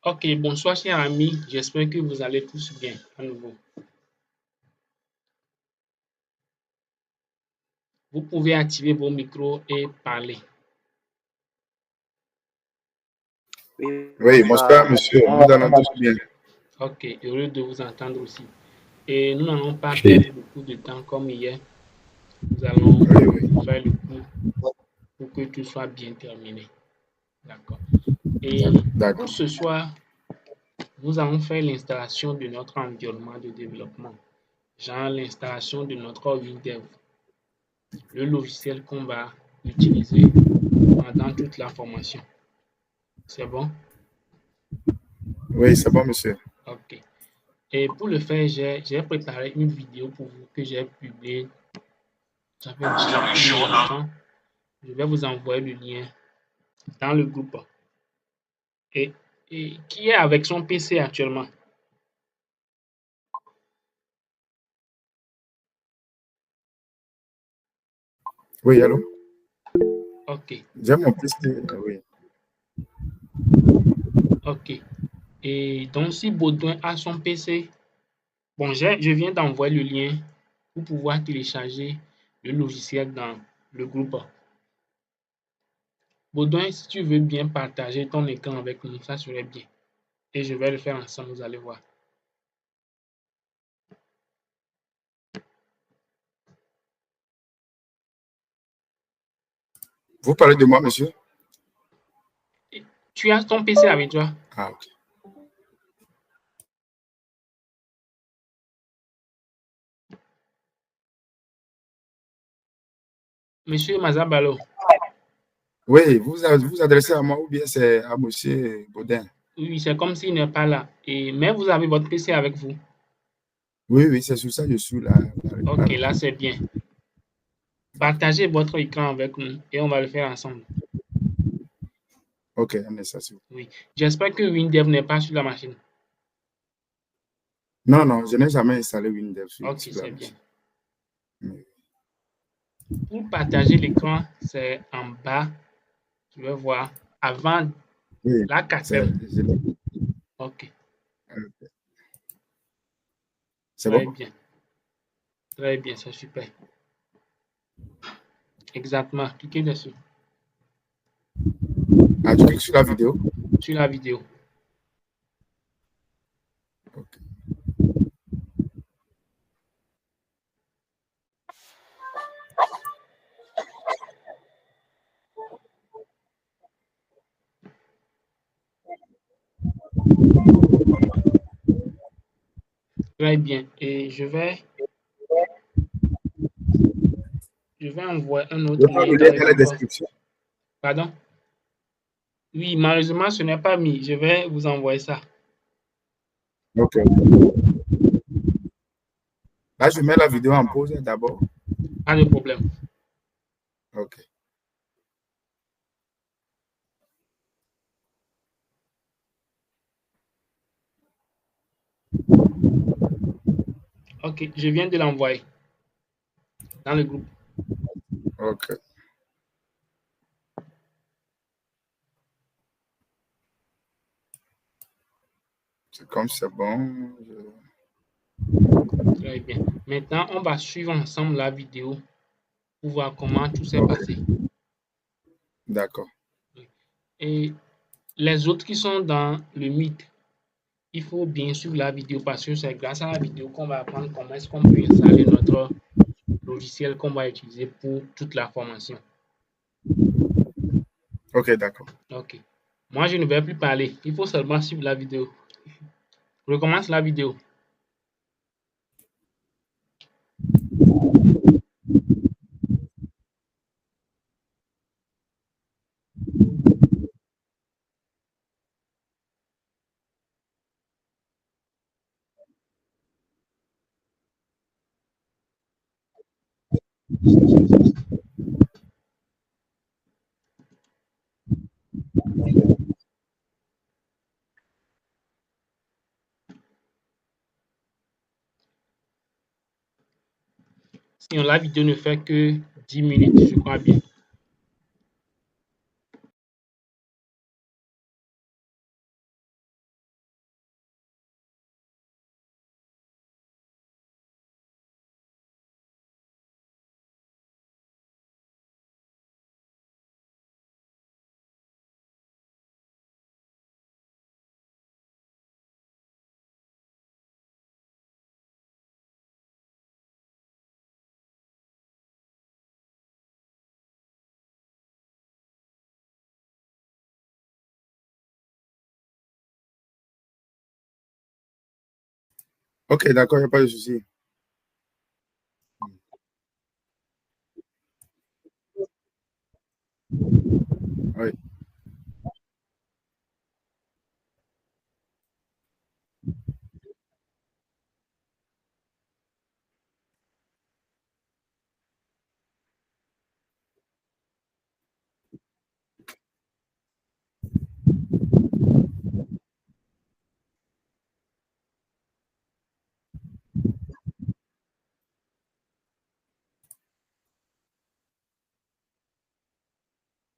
Ok, bonsoir chers amis, j'espère que vous allez tous bien à nouveau. Vous pouvez activer vos micros et parler. Oui, bonsoir monsieur, nous allons tous bien. Ok, heureux de vous entendre aussi. Et nous n'allons pas perdre beaucoup de temps comme hier. Nous allons faire le coup pour que tout soit bien terminé. D'accord. Et pour ce soir, nous allons faire l'installation de notre environnement de développement, genre l'installation de notre WinDev, le logiciel qu'on va utiliser pendant toute la formation. C'est bon? Oui, c'est bon, monsieur. Ok. Et pour le faire, j'ai préparé une vidéo pour vous que j'ai publiée. Ça fait déjà plus longtemps. Je vais vous envoyer le lien dans le groupe. Et, et qui est avec son PC actuellement? Oui, allô? Ok. J'ai mon PC, oui. Ok. Et donc, si Baudouin a son PC, bon, je viens d'envoyer le lien pour pouvoir télécharger le logiciel dans le groupe. Baudouin, si tu veux bien partager ton écran avec nous, ça serait bien. Et je vais le faire ensemble, vous allez voir. Vous parlez de moi, monsieur? Tu as ton PC avec toi? Ah, ok. Monsieur Mazabalo. Oui, vous vous adressez à moi ou bien c'est à monsieur Baudin? Oui, c'est comme s'il n'est pas là. Mais vous avez votre PC avec vous. Oui, oui, c'est sur ça que je suis là. Ok, là c'est bien. Partagez votre écran avec nous et on va le faire ensemble. Ok, on est ça. Oui. J'espère que WinDev n'est pas sur la machine. Non, non, je n'ai jamais installé Windows sur Ok, la c'est bien. machine. Oui. Pour partager l'écran, c'est en bas. Tu vas voir. Avant Oui, la 4. Ok, c'est très bon? bien. Très bien, c'est super. Exactement. Cliquez dessus. Ah, tu cliques sur la vidéo? Sur la vidéo. Ok. Très bien. Et je vais envoyer un autre Je prends lien le dans lien le dans la groupe. description. Pardon? Oui, malheureusement, ce n'est pas mis. Je vais vous envoyer ça. Ok. Là, je mets la vidéo en pause d'abord. Pas de problème. Ok. Ok, je viens de l'envoyer dans le groupe. Ok. C'est comme c'est bon. Très bien. Maintenant, on va suivre ensemble la vidéo pour voir comment tout s'est Ok. passé. D'accord. Et les autres qui sont dans le Meet, il faut bien suivre la vidéo parce que c'est grâce à la vidéo qu'on va apprendre comment est-ce qu'on peut installer notre logiciel qu'on va utiliser pour toute la formation. Ok, d'accord. Ok. Moi, je ne vais plus parler. Il faut seulement suivre la vidéo. Je recommence la vidéo. Sinon, la vidéo ne fait que 10 minutes, je crois bien. Ok, d'accord, il n'y a pas de souci. Oui,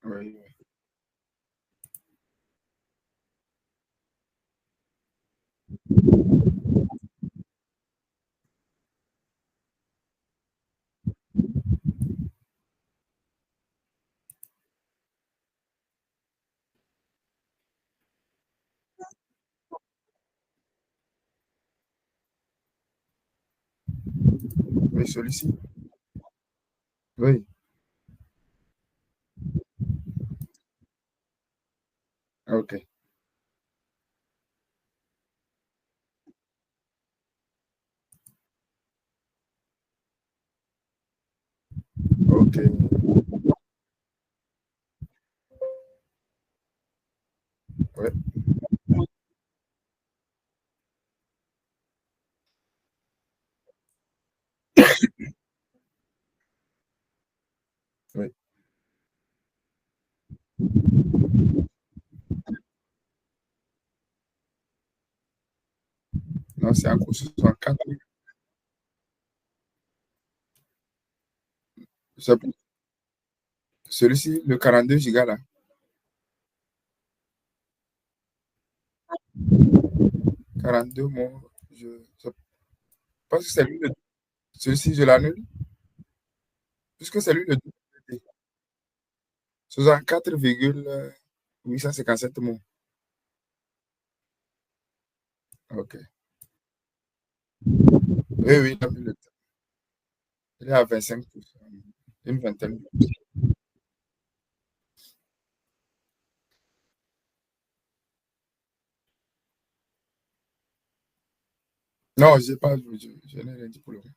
oui, oui, celui-ci. Oui, ok, ok, ouais, oui. Non, c'est un coup 64. C'est celui-ci, le 42 gigas là. 42, moi, je pense que c'est lui le. Celui-ci, je l'annule, puisque c'est lui le 64,857 mots. Ok. Oui, oui, il a mis le temps. Il est à 25%. Une vingtaine. Non, j'ai pas, je n'ai rien dit pour le moment.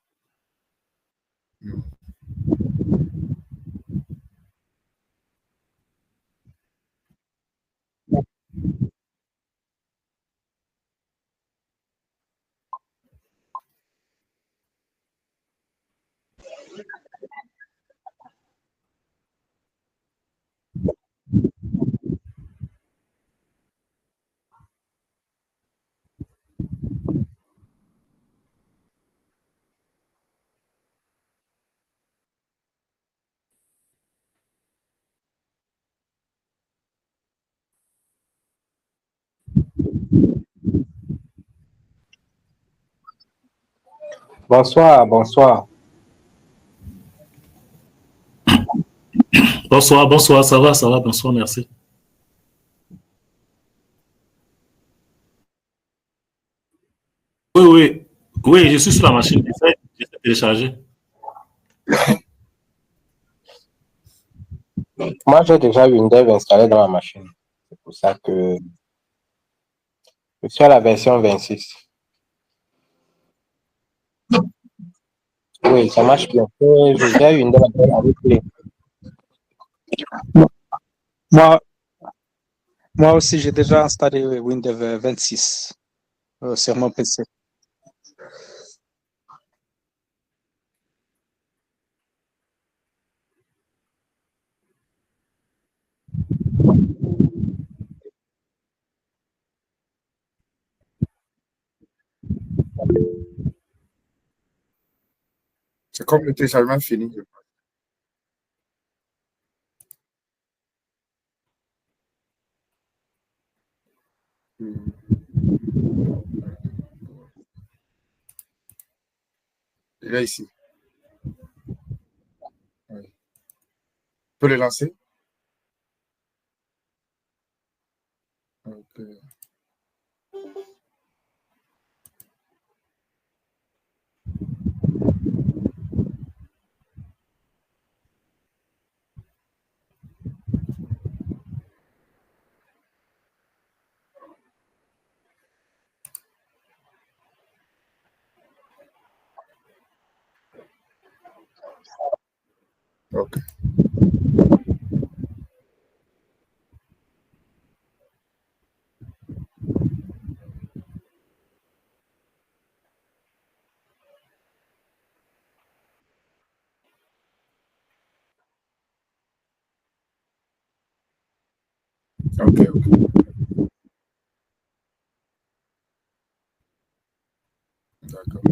Bonsoir, bonsoir. Bonsoir, bonsoir, ça va, bonsoir, merci. Oui, oui, oui, je suis sur la machine, j'essaie de télécharger. Moi, j'ai déjà Windows installé dans ma machine. C'est pour ça que je suis à la version 26. Oui, ça marche bien. J'ai Windows avec les. Moi, moi aussi, j'ai déjà installé Windows 26 sur mon PC. C'est comme le téléchargement fini. Il est ici. Oui. Tu peux le lancer? Ok. Ok. Ok, ok. D'accord.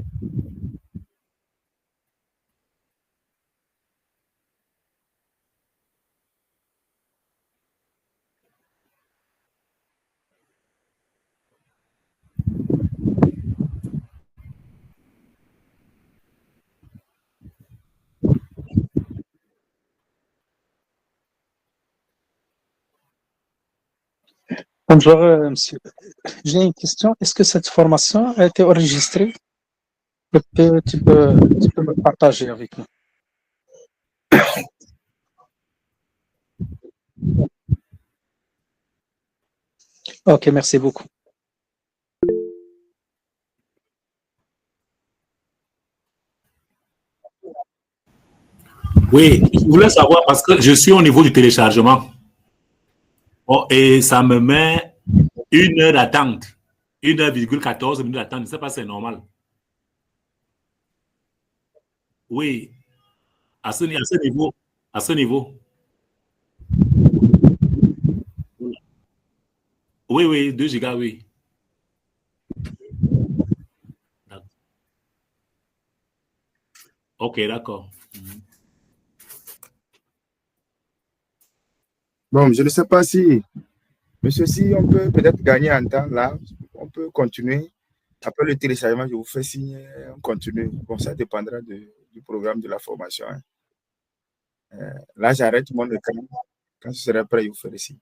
Bonjour, monsieur. J'ai une question. Est-ce que cette formation a été enregistrée? Tu peux me partager avec nous. Ok, merci beaucoup. Oui, je voulais savoir parce que je suis au niveau du téléchargement. Bon, et ça me met 1 heure d'attente. 1 heure,14 minutes d'attente. Je ne sais pas si c'est normal. Oui, à ce niveau. À ce niveau. Oui, oui, 2 gigas, oui. Ok, d'accord. Bon, je ne sais pas si, monsieur, si on peut peut-être gagner en temps là, on peut continuer. Après le téléchargement, je vous fais signe, on continue. Bon, ça dépendra du programme de la formation, hein. Là, j'arrête mon écran. Quand je serai prêt, je vous ferai signe.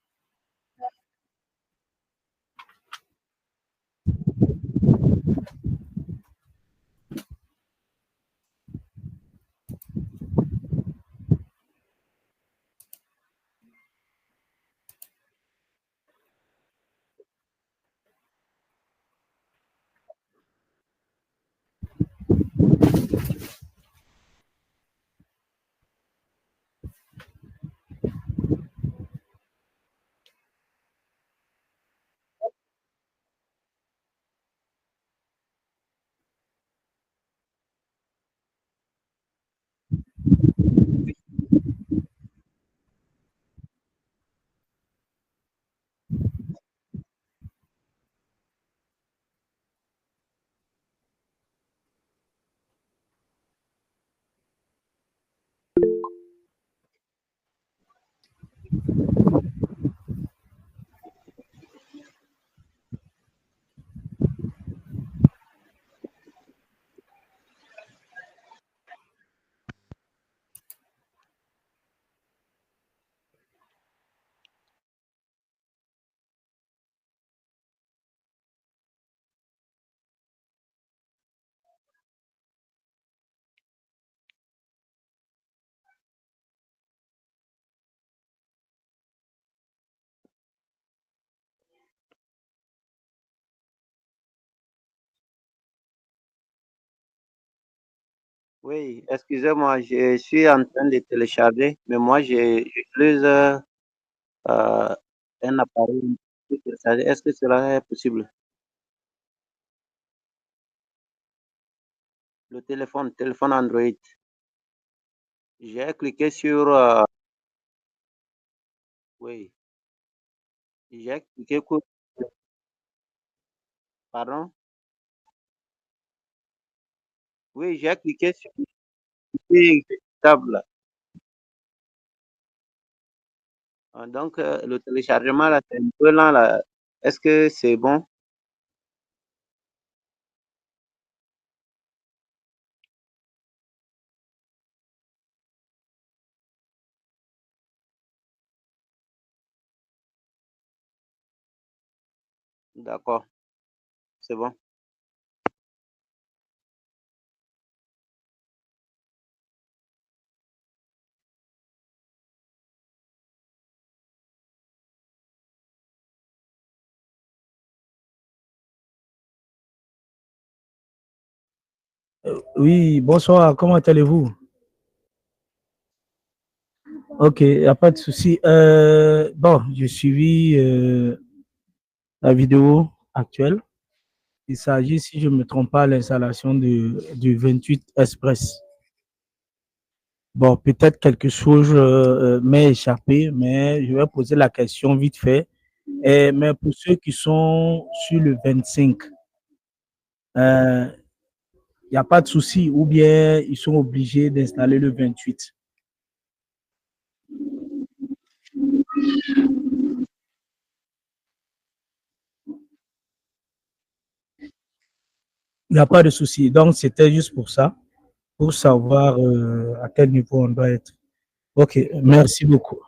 Oui, excusez-moi, je suis en train de télécharger, mais moi, j'utilise un appareil pour télécharger. Est-ce que cela est possible? Le téléphone Android. J'ai cliqué sur, oui, j'ai cliqué sur, pardon? Oui, j'ai cliqué sur table. Donc, le téléchargement, là, c'est un peu lent, là. Est-ce que c'est bon? D'accord, c'est bon. Oui, bonsoir, comment allez-vous? Ok, il n'y a pas de souci. Bon, j'ai suivi la vidéo actuelle. Il s'agit, si je ne me trompe pas, de l'installation du 28 Express. Bon, peut-être quelque chose m'est échappé, mais je vais poser la question vite fait. Mais pour ceux qui sont sur le 25, il n'y a pas de souci, ou bien ils sont obligés d'installer le 28. Il n'y a pas de souci. Donc, c'était juste pour ça, pour savoir à quel niveau on doit être. Ok, merci beaucoup.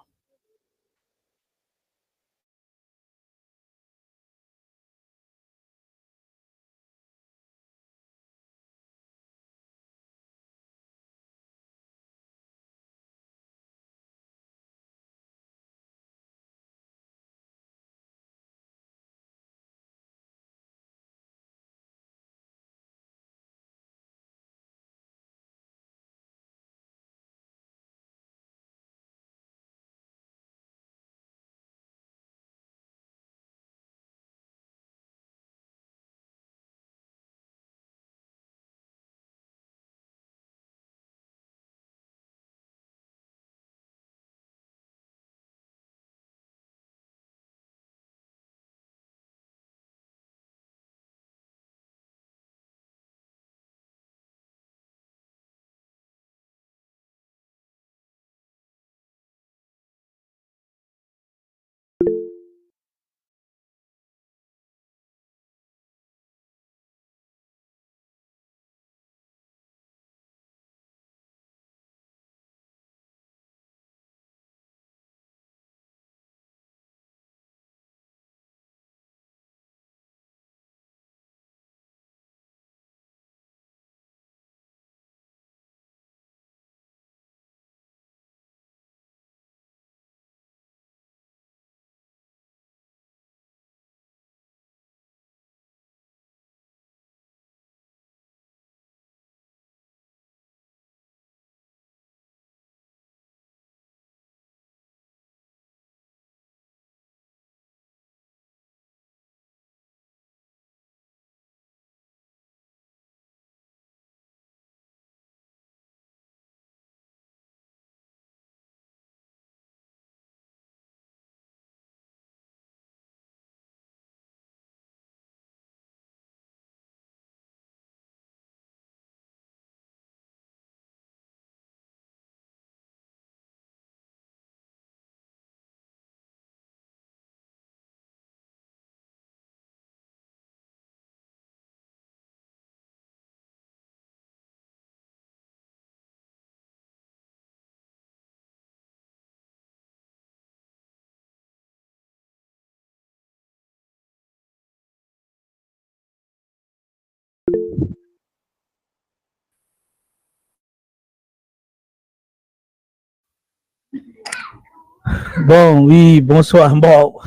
Bon, oui, bonsoir. Bon,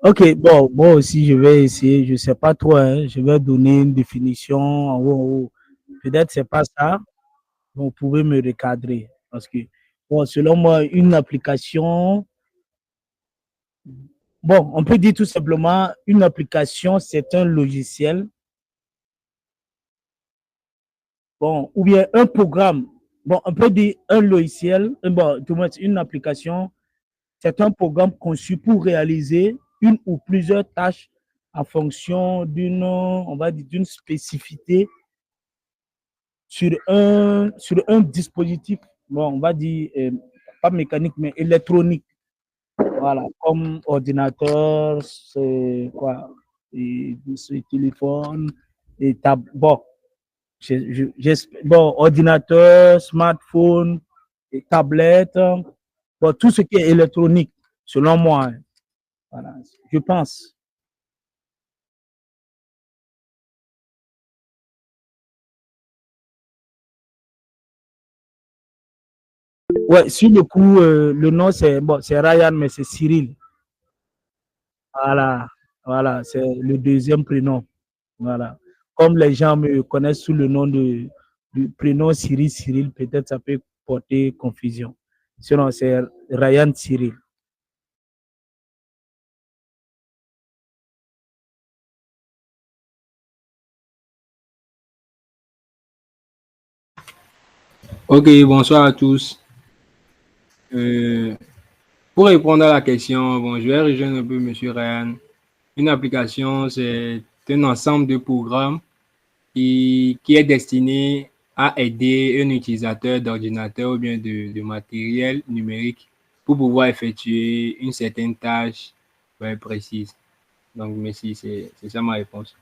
ok, bon, moi aussi, je vais essayer, je ne sais pas trop, hein, je vais donner une définition en haut, en haut. Peut-être c'est pas ça, vous pouvez me recadrer. Parce que, bon, selon moi, une application, bon, on peut dire tout simplement, une application, c'est un logiciel, bon, ou bien un programme. Bon, on peut dire un logiciel, bon, tout le monde, une application, c'est un programme conçu pour réaliser une ou plusieurs tâches en fonction d'une, on va dire, d'une spécificité sur un dispositif, bon, on va dire, pas mécanique, mais électronique. Voilà, comme ordinateur, c'est quoi, et, téléphone, et bon, bon, ordinateur, smartphone, et tablette, bon, tout ce qui est électronique, selon moi. Hein. Voilà, je pense. Ouais, sur le coup, le nom, c'est bon, c'est Ryan, mais c'est Cyril. Voilà, voilà, c'est le deuxième prénom. Voilà. Comme les gens me connaissent sous le nom du prénom Cyril, peut-être ça peut porter confusion. Sinon, c'est Ryan Cyril. Ok, bonsoir à tous. Pour répondre à la question, bon, je vais rejoindre un peu M. Ryan. Une application, c'est un ensemble de programmes qui est destiné à aider un utilisateur d'ordinateur ou bien de matériel numérique pour pouvoir effectuer une certaine tâche précise. Donc, merci, c'est ça ma réponse.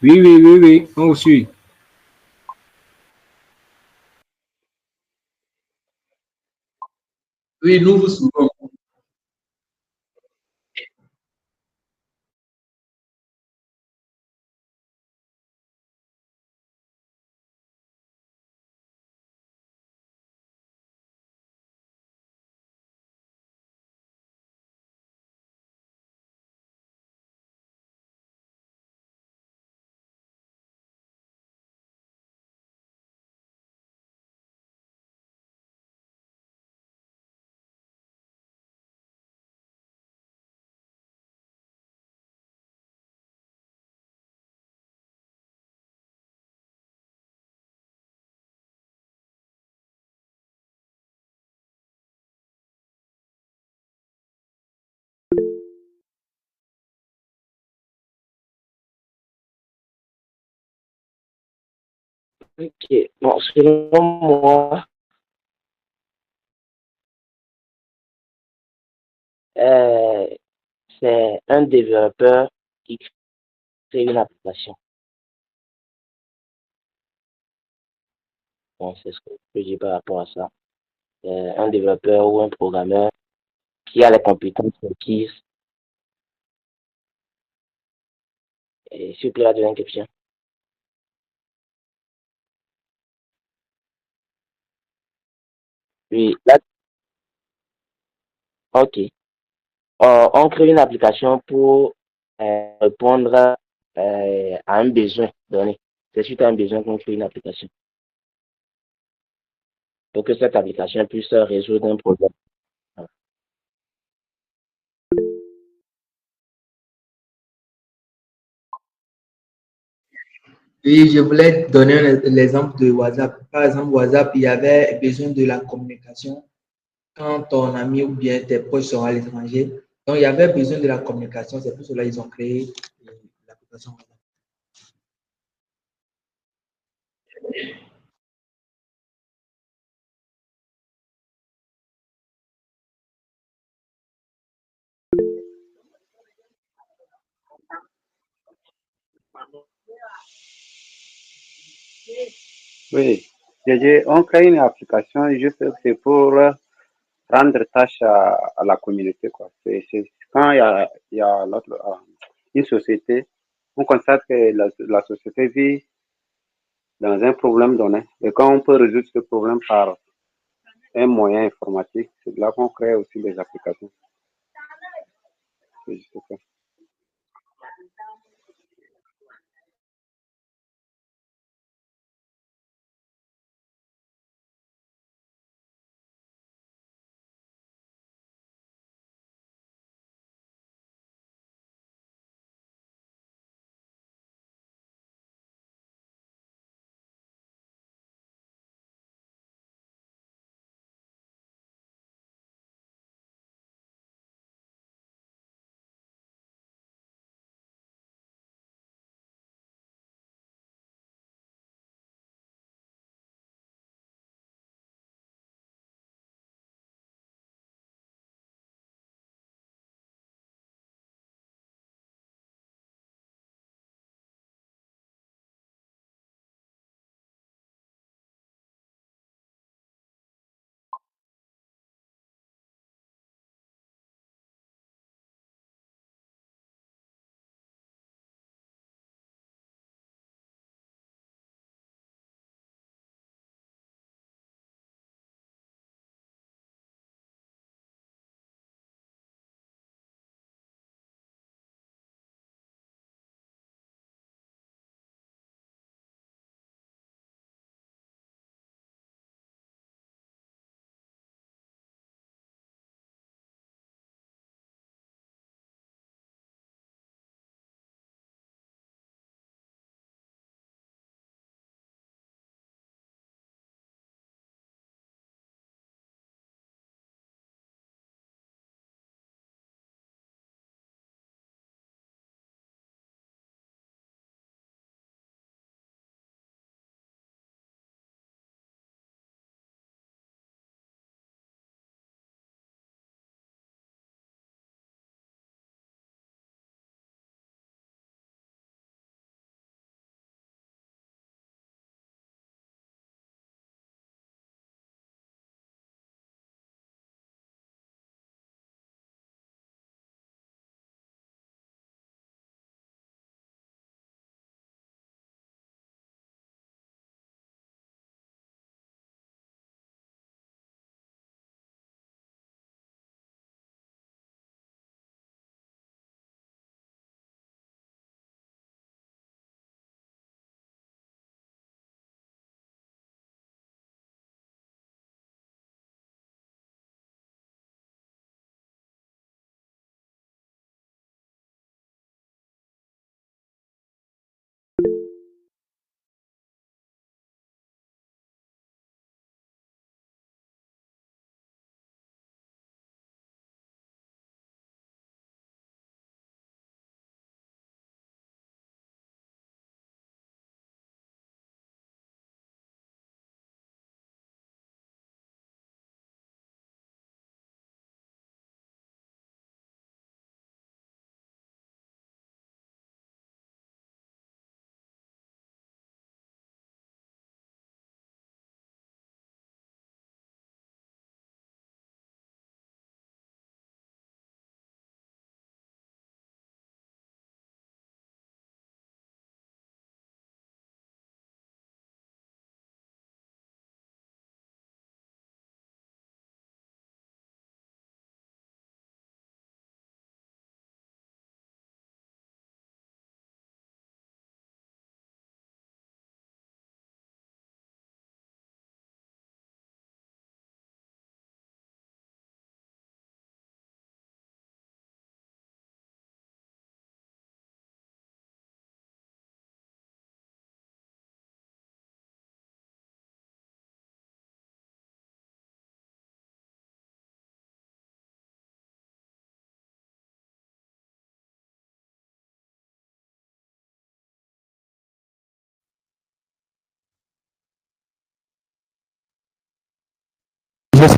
Oui, oui, oui, oui, on vous suit. Oui, nous vous suivons. Ok, bon, selon moi, euh, c'est un développeur qui crée une application. Bon, c'est ce que je peux dire par rapport à ça. Un développeur ou un programmeur qui a les compétences requises. Et s'il vous plaît, la deuxième question. Oui, là, ok. On crée une application pour répondre à un besoin donné. C'est suite à un besoin qu'on crée une application pour que cette application puisse résoudre un problème. Voilà. Oui, je voulais donner l'exemple de WhatsApp. Par exemple, WhatsApp, il y avait besoin de la communication quand ton ami ou bien tes proches sont à l'étranger. Donc, il y avait besoin de la communication. C'est pour cela qu'ils ont créé l'application WhatsApp. Oui, on crée une application juste c'est pour rendre tâche à la communauté, quoi. Quand il y a une société, on constate que la société vit dans un problème donné. Et quand on peut résoudre ce problème par un moyen informatique, c'est là qu'on crée aussi des applications. C'est juste ça.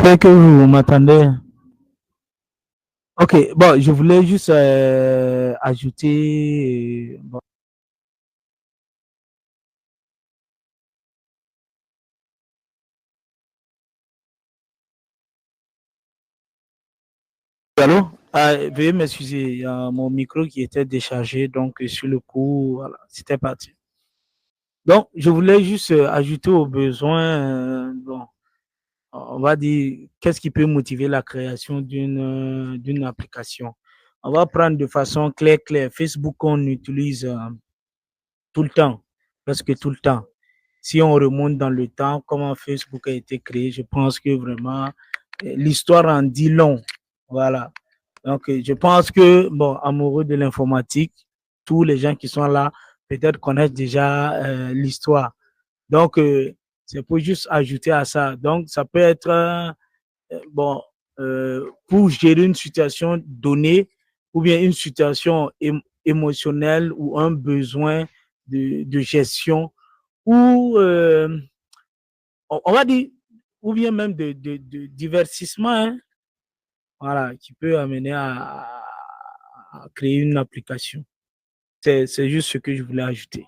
J'espère que vous m'attendez. Ok, bon, je voulais juste ajouter. Bon. Allô? Veuillez m'excuser, il y a mon micro qui était déchargé, donc sur le coup, voilà, c'était parti. Donc, je voulais juste ajouter au besoin, bon, on va dire, qu'est-ce qui peut motiver la création d'une application? On va prendre de façon claire. Facebook, on utilise tout le temps, presque tout le temps. Si on remonte dans le temps, comment Facebook a été créé, je pense que vraiment, l'histoire en dit long. Voilà. Donc, je pense que, bon, amoureux de l'informatique, tous les gens qui sont là, peut-être connaissent déjà l'histoire. Donc, c'est pour juste ajouter à ça. Donc, ça peut être, bon, pour gérer une situation donnée ou bien une situation émotionnelle ou un besoin de gestion ou, on va dire, ou bien même de divertissement, hein, voilà, qui peut amener à créer une application. C'est juste ce que je voulais ajouter.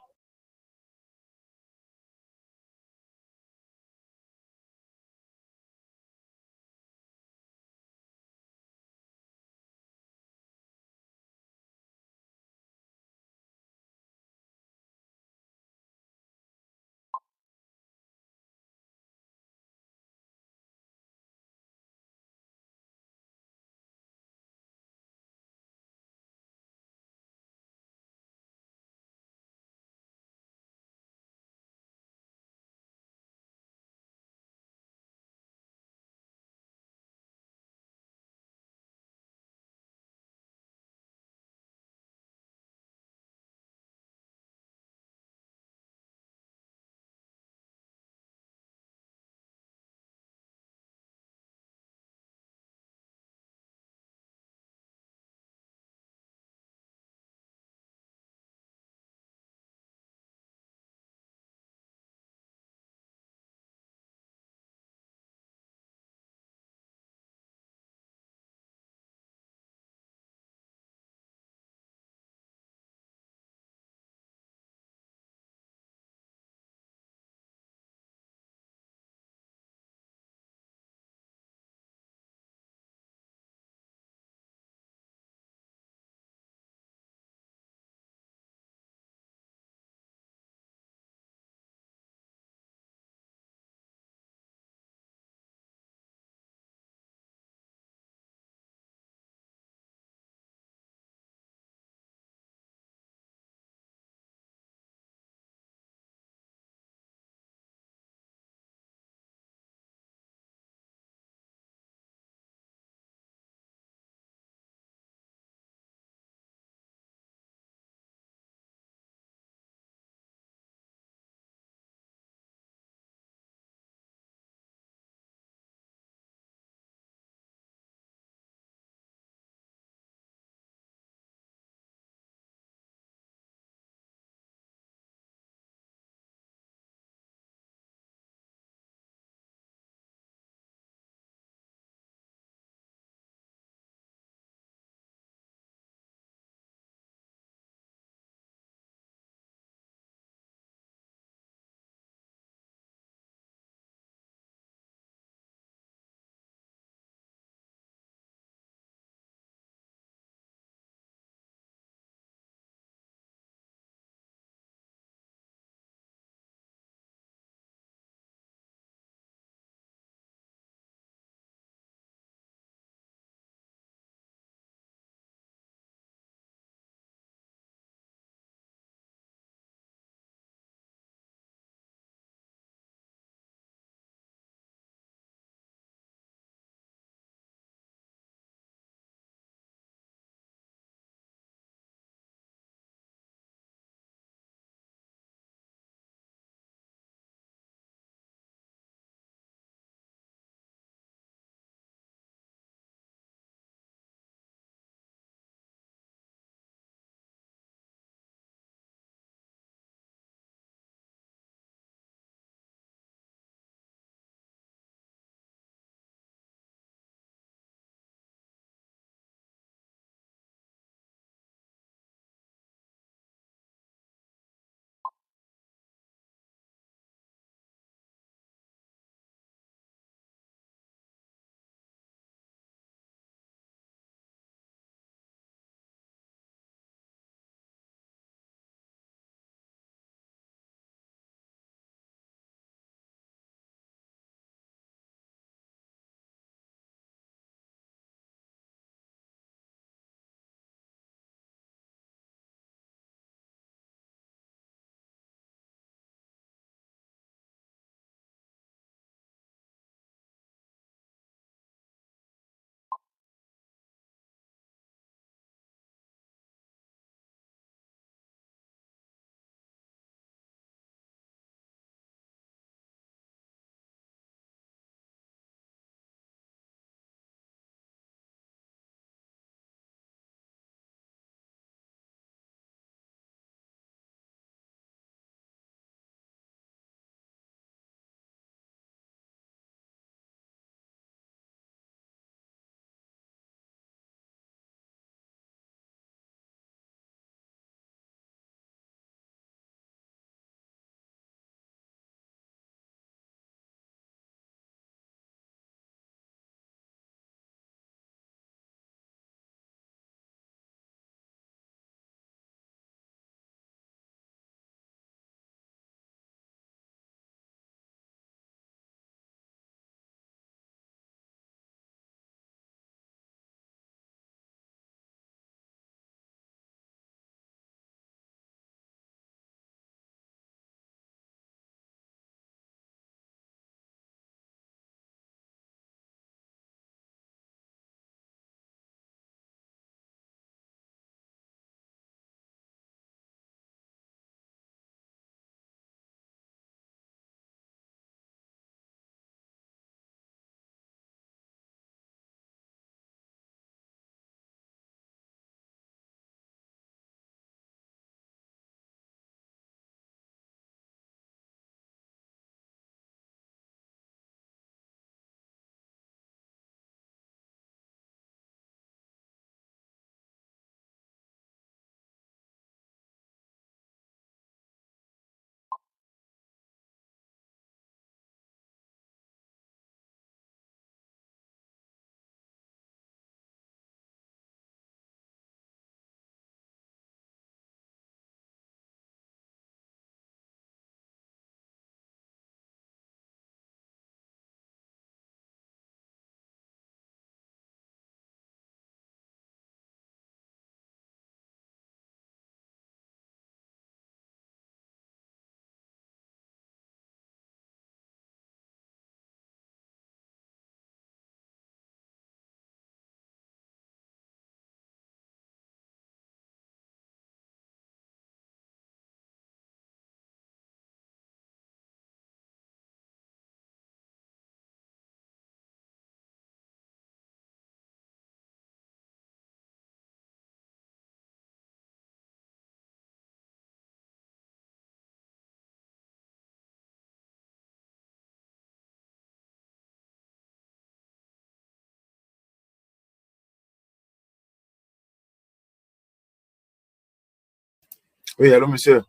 Oui, allô, monsieur.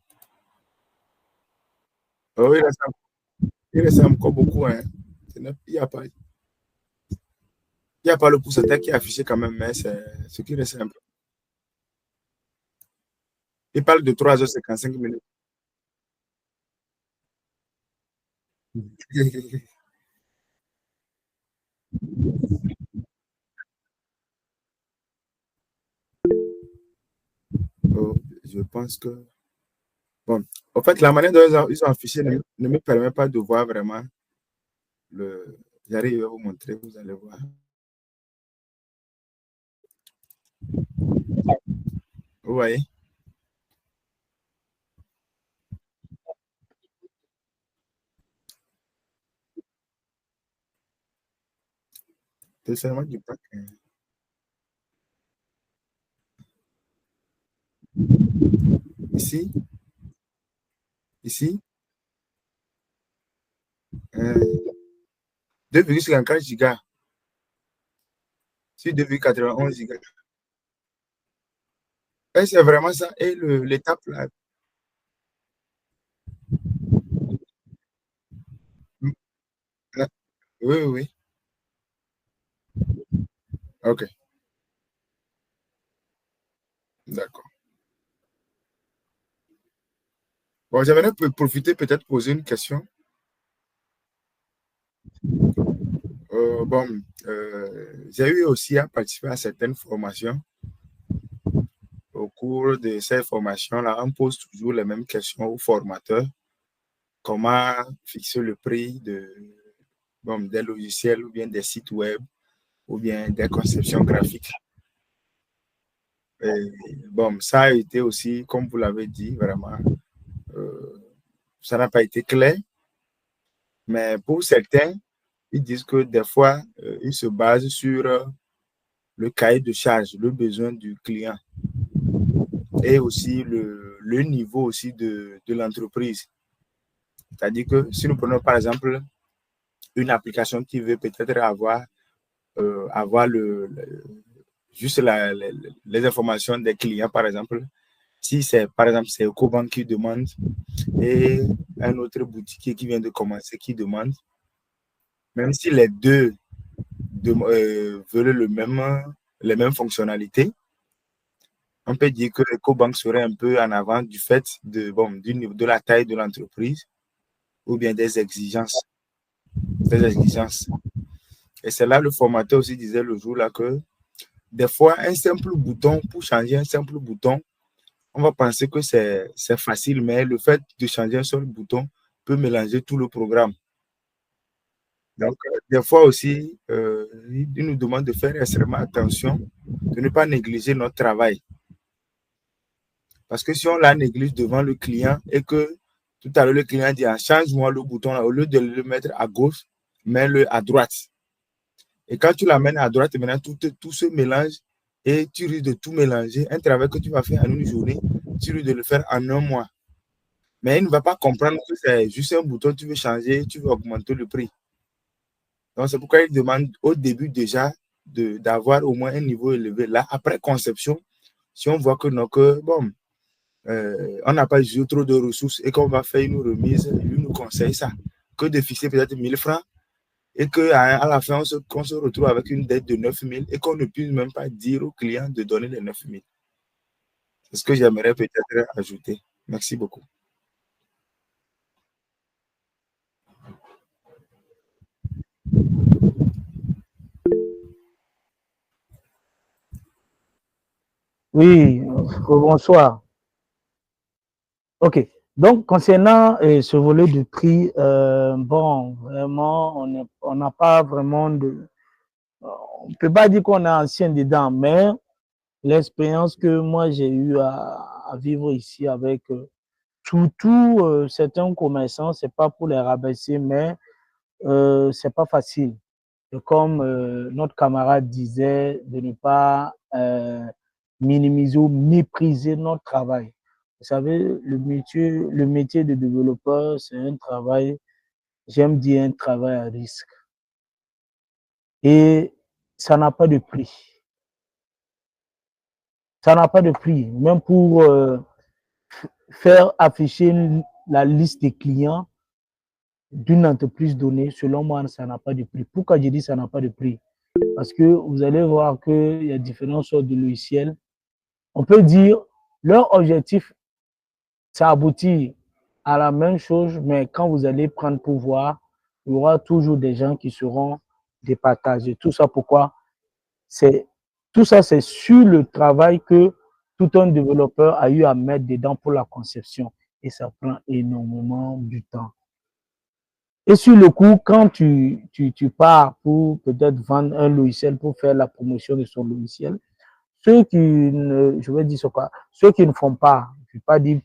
Oh, il reste encore beaucoup. Hein. Il n'y a pas le pourcentage qui est affiché quand même, mais c'est ce qui reste un peu. Il parle de 3h55 minutes. Oh, je pense que... Bon, en fait, la manière dont ils ont affiché ne me permet pas de voir vraiment le... J'arrive à vous montrer, vous allez voir. Vous voyez? C'est seulement du pack. Ici, 2,54 gigas. Sur 2,91 gigas. Et c'est vraiment ça. Et l'étape là. Oui, oui. Ok. D'accord. Bon, j'aimerais profiter peut-être poser une question. Bon, j'ai eu aussi à participer à certaines formations. Au cours de ces formations-là, on pose toujours les mêmes questions aux formateurs. Comment fixer le prix des logiciels ou bien des sites web ou bien des conceptions graphiques. Et, bon, ça a été aussi, comme vous l'avez dit, vraiment, ça n'a pas été clair. Mais pour certains, ils disent que des fois, ils se basent sur le cahier de charge, le besoin du client et aussi le niveau aussi de l'entreprise. C'est-à-dire que si nous prenons par exemple une application qui veut peut-être avoir juste les informations des clients, par exemple, si c'est par exemple c'est Ecobank qui demande et un autre boutiquier qui vient de commencer qui demande, même si les deux veulent les mêmes fonctionnalités, on peut dire que Ecobank serait un peu en avant du fait de la taille de l'entreprise ou bien des exigences. Et c'est là le formateur aussi disait le jour là que des fois, un simple bouton, pour changer un simple bouton, on va penser que c'est facile, mais le fait de changer un seul bouton peut mélanger tout le programme. Donc, des fois aussi, il nous demande de faire extrêmement attention, de ne pas négliger notre travail. Parce que si on la néglige devant le client et que tout à l'heure le client dit change-moi le bouton, là, au lieu de le mettre à gauche, mets-le à droite. Et quand tu l'amènes à droite, maintenant tout se mélange et tu risques de tout mélanger. Un travail que tu vas faire en une journée, tu risques de le faire en un mois. Mais il ne va pas comprendre que c'est juste un bouton, tu veux changer, tu veux augmenter le prix. Donc, c'est pourquoi il demande au début déjà d'avoir au moins un niveau élevé. Là, après conception, si on voit que non, on n'a pas juste trop de ressources et qu'on va faire une remise, lui nous conseille ça. Que de fixer peut-être 1000 francs et qu'à la fin, on se retrouve avec une dette de 9000 et qu'on ne puisse même pas dire au client de donner les 9000. C'est ce que j'aimerais peut-être ajouter. Merci beaucoup. Oui, bonsoir. OK. Donc, concernant ce volet du prix, bon, vraiment, on n'a pas vraiment de... On ne peut pas dire qu'on est ancien dedans, mais l'expérience que moi j'ai eu à vivre ici avec surtout certains commerçants, c'est pas pour les rabaisser, mais c'est pas facile. Et comme notre camarade disait, de ne pas minimiser ou mépriser notre travail. Vous savez, le métier de développeur, c'est un travail, j'aime dire un travail à risque. Et ça n'a pas de prix. Ça n'a pas de prix. Même pour faire afficher la liste des clients d'une entreprise donnée, selon moi, ça n'a pas de prix. Pourquoi je dis ça n'a pas de prix? Parce que vous allez voir qu'il y a différentes sortes de logiciels. On peut dire, leur objectif, ça aboutit à la même chose, mais quand vous allez prendre pouvoir, il y aura toujours des gens qui seront départagés. Tout ça, pourquoi? Tout ça, c'est sur le travail que tout un développeur a eu à mettre dedans pour la conception. Et ça prend énormément du temps. Et sur le coup, quand tu pars pour peut-être vendre un logiciel, pour faire la promotion de son logiciel, ceux qui ne, je vais dire ce quoi, ceux qui ne font pas, je ne vais pas dire,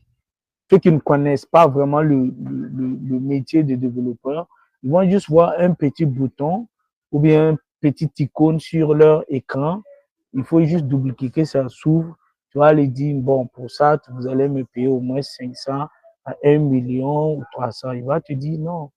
ceux qui ne connaissent pas vraiment le métier de développeur, ils vont juste voir un petit bouton ou bien un petit icône sur leur écran. Il faut juste double-cliquer, ça s'ouvre. Tu vas aller dire, bon, pour ça, vous allez me payer au moins 500 à 1 million ou 300. Il va te dire non.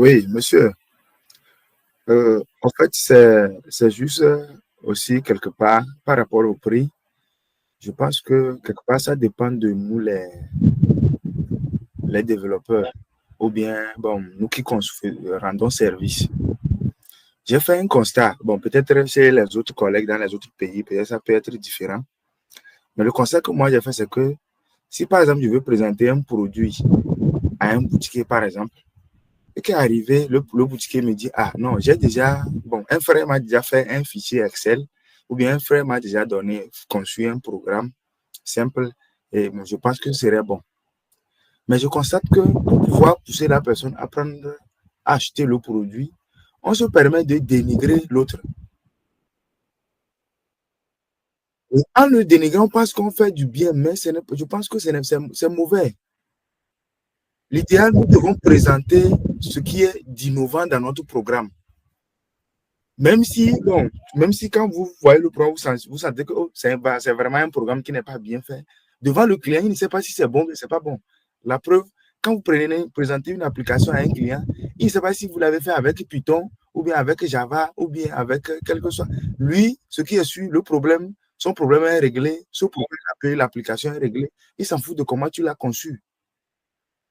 Oui, monsieur. En fait, c'est juste aussi quelque part par rapport au prix. Je pense que quelque part, ça dépend de nous, les développeurs, ou bien bon, nous qui rendons service. J'ai fait un constat. Bon, peut-être chez les autres collègues dans les autres pays, peut-être ça peut être différent. Mais le constat que moi j'ai fait, c'est que si par exemple je veux présenter un produit à un boutiquier, par exemple, et qu'arrivé, le boutiquier me dit, ah non, j'ai déjà, bon, un frère m'a déjà fait un fichier Excel, ou bien un frère m'a déjà conçu un programme simple, et bon, je pense que ce serait bon. Mais je constate que pour pouvoir pousser la personne à prendre, à acheter le produit, on se permet de dénigrer l'autre. Et en le dénigrant, parce qu'on fait du bien, mais je pense que c'est mauvais. L'idéal, nous devons présenter ce qui est d'innovant dans notre programme. Même si, bon, même si quand vous voyez le programme, vous sentez que oh, c'est vraiment un programme qui n'est pas bien fait. Devant le client, il ne sait pas si c'est bon ou si c'est pas bon. La preuve, quand vous présentez une application à un client, il ne sait pas si vous l'avez fait avec Python, ou bien avec Java, ou bien avec quelque chose. Lui, ce qui est sûr, le problème, son problème est réglé, ce problème, l'application est réglée. Il s'en fout de comment tu l'as conçu.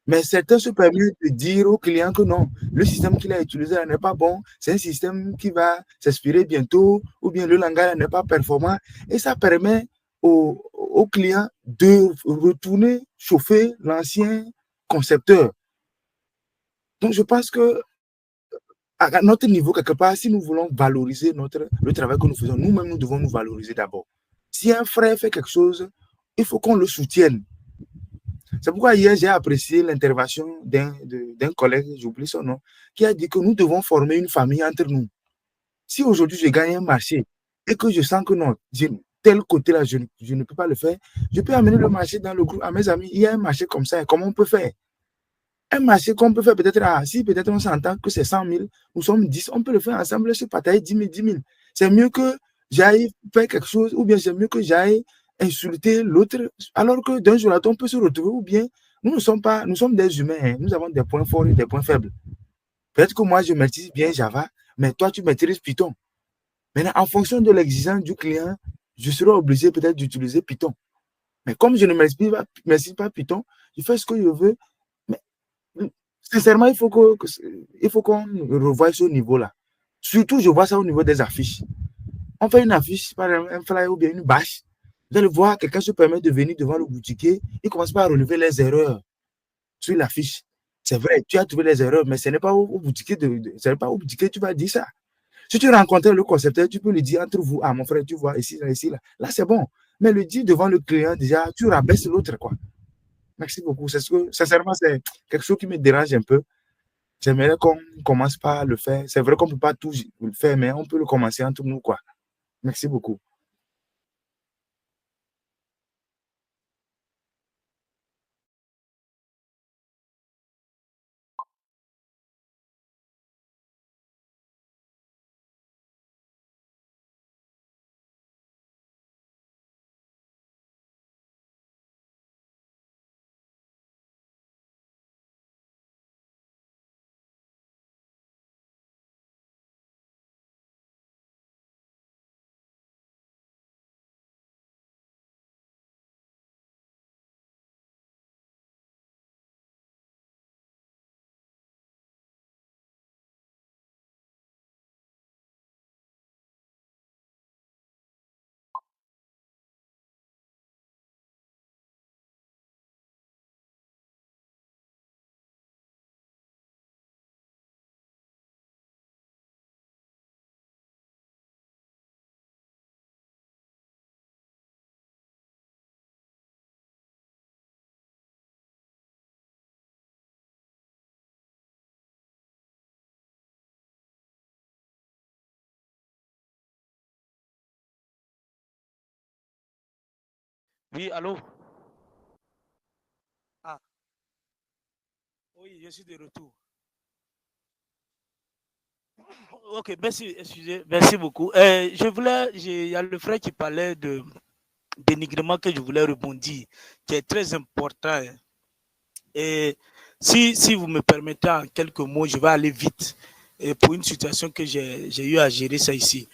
Mais certains se permettent de dire au client que non, le système qu'il a utilisé n'est pas bon, c'est un système qui va s'expirer bientôt, ou bien le langage n'est pas performant. Et ça permet au client de retourner chauffer l'ancien concepteur. Donc, je pense que à notre niveau, quelque part, si nous voulons valoriser le travail que nous faisons, nous-mêmes, nous devons nous valoriser d'abord. Si un frère fait quelque chose, il faut qu'on le soutienne. C'est pourquoi hier, j'ai apprécié l'intervention d'un collègue, j'oublie son nom, qui a dit que nous devons former une famille entre nous. Si aujourd'hui, je gagne un marché et que je sens que non, tel côté-là, je ne peux pas le faire, je peux amener le marché dans le groupe à mes amis. Il y a un marché comme ça, comment on peut faire? Un marché qu'on peut faire peut-être, si peut-être on s'entend que c'est 100 000, nous sommes 10, on peut le faire ensemble, se partager 10 000, 10 000. C'est mieux que j'aille faire quelque chose, ou bien c'est mieux que j'aille insulter l'autre, alors que d'un jour à l'autre, on peut se retrouver, ou bien nous sommes des humains, hein. Nous avons des points forts et des points faibles. Peut-être que moi, je maîtrise bien Java, mais toi, tu maîtrises Python. Maintenant, en fonction de l'exigence du client, je serai obligé peut-être d'utiliser Python. Mais comme je ne maîtrise pas Python, je fais ce que je veux. Mais sincèrement, il faut qu'on revoie ce niveau-là. Surtout, je vois ça au niveau des affiches. On fait une affiche, par exemple, un flyer ou bien une bâche. Vous allez voir, quelqu'un se permet de venir devant le boutiquier, il commence pas à relever les erreurs sur l'affiche. C'est vrai, tu as trouvé les erreurs, mais ce n'est pas au boutiquier que tu vas dire ça. Si tu rencontres le concepteur, tu peux lui dire entre vous, ah mon frère, tu vois, ici, là, ici, là. Là, c'est bon. Mais le dire devant le client, déjà, tu rabaisses l'autre, quoi. Merci beaucoup. Sincèrement, c'est quelque chose qui me dérange un peu. J'aimerais qu'on commence par le faire. C'est vrai qu'on ne peut pas tout le faire, mais on peut le commencer entre nous, quoi. Merci beaucoup. Oui, allô? Ah, oui, je suis de retour. Ok, merci, excusez, merci beaucoup. Il y a le frère qui parlait de dénigrement que je voulais rebondir, qui est très important, hein. Et si vous me permettez en quelques mots, je vais aller vite. Et pour une situation que j'ai eu à gérer ça ici.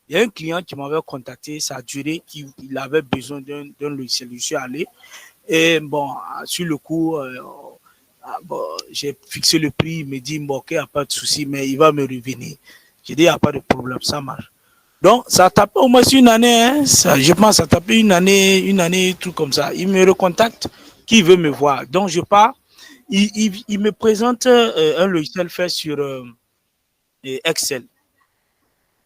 Il y a un client qui m'avait contacté, ça a duré, qu'il avait besoin d'un logiciel. Je suis allé. Et bon, sur le coup, bon, j'ai fixé le prix, il me dit, bon, ok, il n'y a pas de souci, mais il va me revenir. J'ai dit, il n'y a pas de problème, ça marche. Donc, ça a tapé au moins une année, hein, ça, je pense, ça a tapé une année, tout comme ça. Il me recontacte, qui veut me voir. Donc, je pars, il me présente un logiciel fait sur Excel.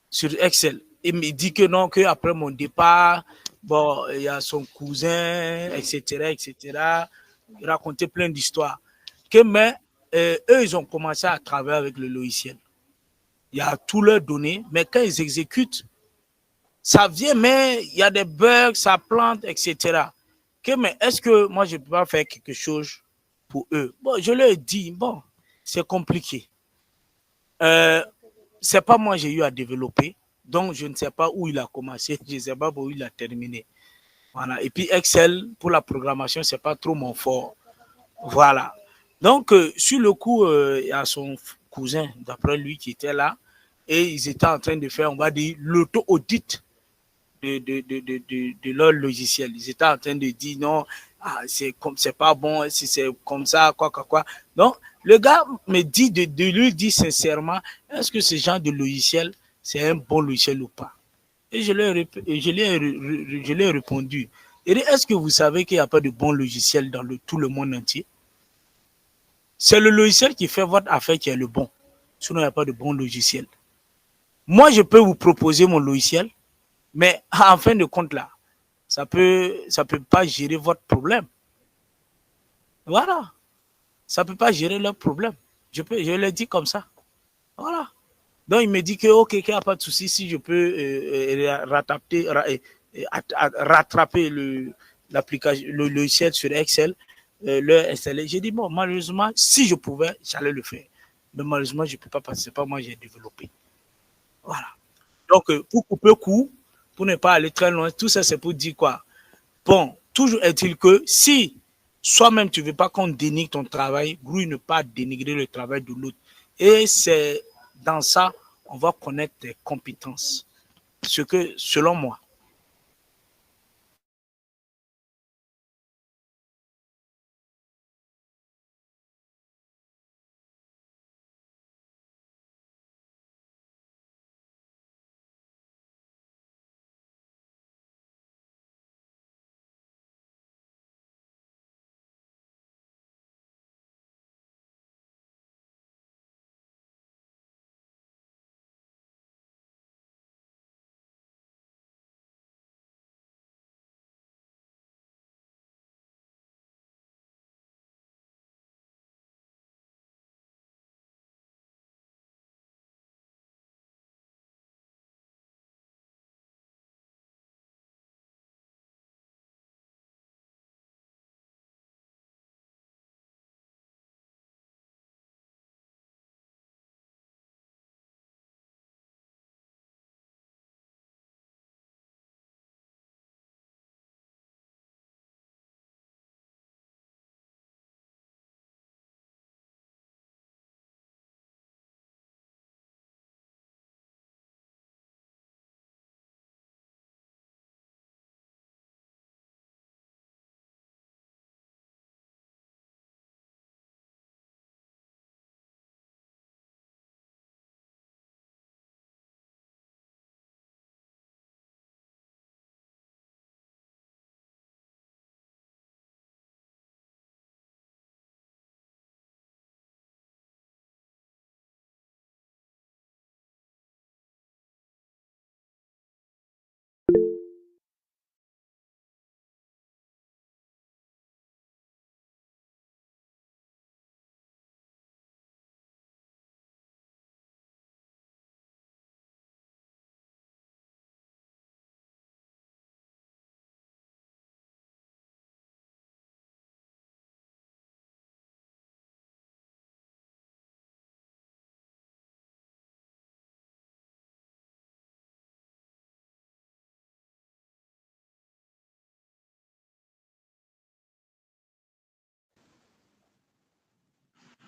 Sur Excel. Il me dit que non, qu'après mon départ, bon, il y a son cousin, etc., etc., il racontait plein d'histoires. Mais eux, ils ont commencé à travailler avec le logiciel. Il y a tous leurs données, mais quand ils exécutent, ça vient, mais il y a des bugs, ça plante, etc. Mais est-ce que moi, je peux pas faire quelque chose pour eux? Bon, je leur ai dit, bon, c'est compliqué. C'est pas moi j'ai eu à développer, donc je ne sais pas où il a commencé, je ne sais pas où il a terminé. Voilà. Et puis Excel, pour la programmation, c'est pas trop mon fort. Voilà. Donc, sur le coup, il y a son cousin, d'après lui, qui était là, et ils étaient en train de faire, on va dire, l'auto-audit de leur logiciel. Ils étaient en train de dire non, c'est pas bon, si c'est comme ça, quoi. Donc, le gars me dit de lui dire sincèrement, est-ce que ce genre de logiciel, c'est un bon logiciel ou pas? Et je lui ai répondu. Est-ce que vous savez qu'il n'y a pas de bon logiciel dans tout le monde entier? C'est le logiciel qui fait votre affaire qui est le bon. Sinon, il n'y a pas de bon logiciel. Moi, je peux vous proposer mon logiciel, mais en fin de compte, là, ça peut pas gérer votre problème. Voilà. Ça peut pas gérer leur problème. Je le dis comme ça. Voilà. Donc, il me dit que, OK, qu'il n'y a pas de souci, si je peux rattraper l'application, le logiciel sur Excel, le installer. J'ai dit, bon, malheureusement, si je pouvais, j'allais le faire. Mais malheureusement, je ne peux pas parce que c'est pas moi qui ai développé. Voilà. Donc, pour couper court, pour ne pas aller très loin, tout ça, c'est pour dire quoi? Bon, toujours est-il que si soi-même, tu ne veux pas qu'on dénigre ton travail, grouille ne pas dénigrer le travail de l'autre. Et c'est dans ça, on va connaître tes compétences. Ce que, selon moi.